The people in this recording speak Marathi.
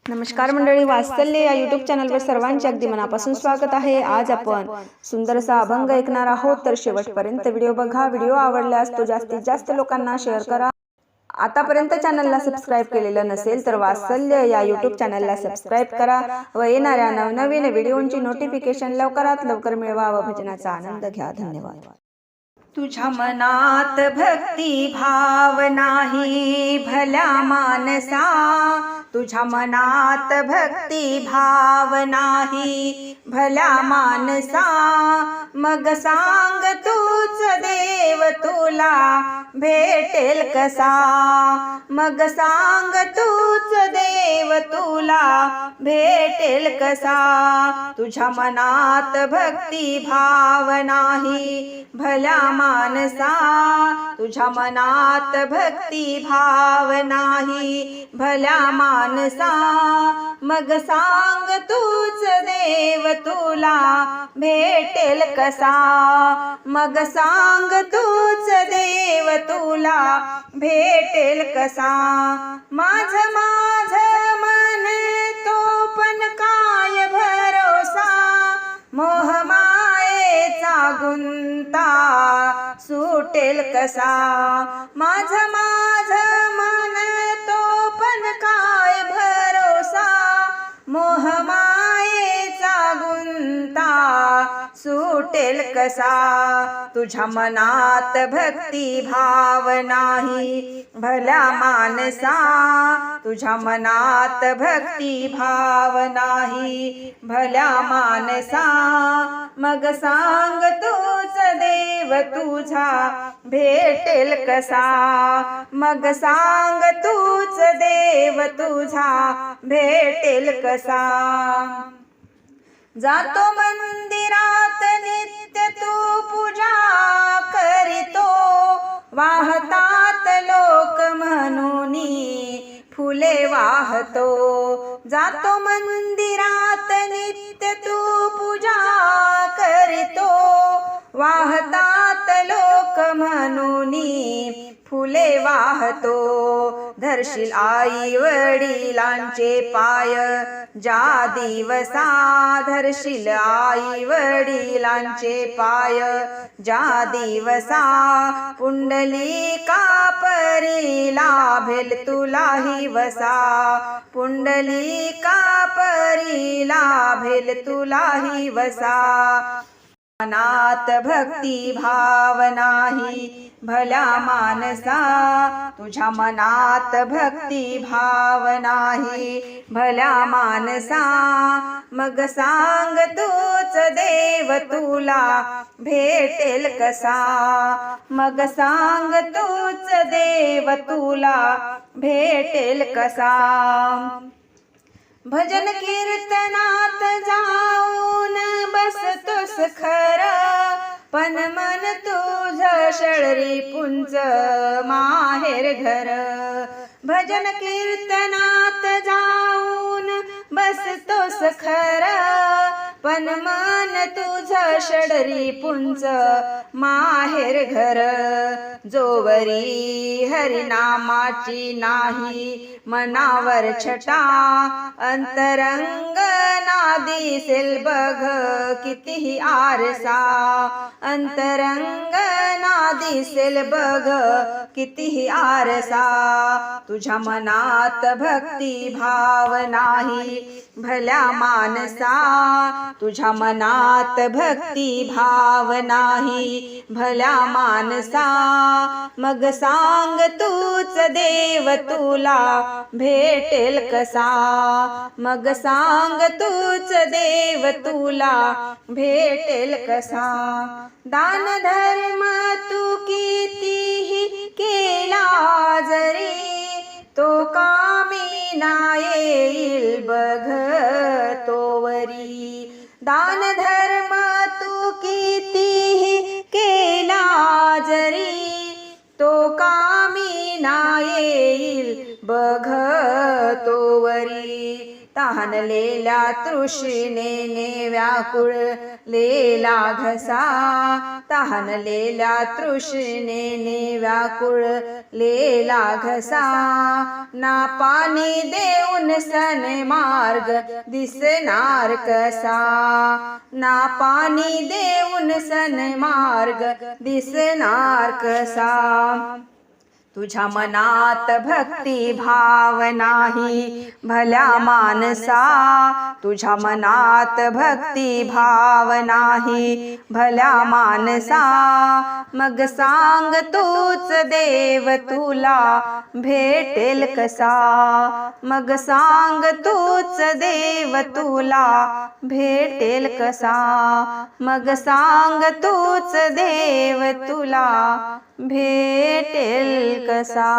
नमस्कार मंडळी, वात्सल्य या यूट्यूब चॅनलवर सर्वांचे अगदी मनापासून स्वागत आहे। आज आपण सुंदरसा अभंग ऐकणार आहोत, तर शेवटपर्यंत व्हिडिओ बघा। व्हिडिओ आवडल्यास तो जास्तीत जास्त लोकांना शेअर करा। आतापर्यंत चॅनलला सबस्क्राईब केलेलं नसेल तर वात्सल्य या यूट्यूब चॅनलला सबस्क्राईब करा व येणाऱ्या नवनवीन व्हिडिओंची नोटिफिकेशन लवकरात लवकर मिळवा व भजनाचा आनंद घ्या। धन्यवाद। तुझ्या मनात भक्ती भाव नाही भल्या मानसा, तुझ्या मनात भक्ती भाव नाही भल्या मानसा, मग सांग तूच देव तुला भेटेल कसा, मग सांग तूच देव तुला भेटेल कसा। तुझ्या मनात भक्ती भाव नाही भल्या मानसा, तुझ्या मनात भक्ती भाव नाही भल्या मानसा, मग सांग तूच देव तुला भेटेल कसा, मग सांग तूच देव तुला भेटेल कसा। माझ माझ मन तो पण काय भरोसा, मोह मायेचा गुंता सुटेल कसा। माझ माझ मन तो पण काय भरोसा, मोह मायेचा गुंता सुटेल कसा। तुझ्या मनात भक्ती भाव नाही भल्या मानसा, तुझ्या मनात भक्ती भाव नाही भल्या मानसा, मग सांग तूच देव तुझा भेटेल कसा, मग सांग तूच देव तुझा भेटेल कसा। जातो मंदिरात नित्य तू पूजा करीतो, वाहतात लोक म्हणून फुले वाहतो। जातो मंदिरात नित्य तू पूजा करीतो, वाहतात लोक म्हणून फुले वाहतो। धरशील आई वडिलांचे पाय ज्या दिवसा, धरशील आई वडिलांचे पाय ज्या दिवसा, पुंडलिका परी लाभेल तुलाही वसा, पुंडलिका परी लाभेल तुलाही वसा। मनात भक्ती भाव नाही भल्या मानसा, तुझ्या मनात भक्ती भाव नाही भल्या मानसा, मग सांग तूच देव तुला भेटेल कसा, मग सांग तूच देव तुला भेटेल कसा। भजन कीर्तनात जाऊन बसतोस खरं, पण मन तुझं शळरी पुंज माहेर घर। भजन कीर्तनात जाऊन बसतोस खरं, पण मन तुझं शळरी पुंज माहेर घर। जोवरी हरिनामाची नाही मनावर छटा, अंतरंग ना दिसेल बघ कितीही आरसा, अंतरंग ना दिसेल बघ कितीही आरसा। तुझ्या मनात भक्ती भाव नाही भल्या मानसा, तुझ्या मनात भक्ती भाव नाही भल्या मानसा, मग सांग तूच देव तुला भेटेल कसा, मग सांग तूच देव तुला भेटेल कसा। दान धर्म तू कितीही केला जरी, तो कामी ना येईल बघ तोवरी। दान धर्म तू कितीही केला जरी, तो कामी ना येईल बघतोवरी तहानलेल्या तृष्णेने व्याकुळलेला घसा तहानलेल्या तृष्णेने व्याकुळलेला घसा ना पाणी देऊन सन्मार्ग दिसणार कसा ना पाणी देऊन सन्मार्ग दिसणार कसा तुझ्या मनात भक्ती भाव नाही भल्या मानसा तुझ्या मनात भक्ती भाव नाही भल्या मानसा मग सांग तूच देव तुला भेटेल कसा मग सांग तूच देव तुला भेटेल कसा मग सांग तूच देव तुला भेटेल कसा।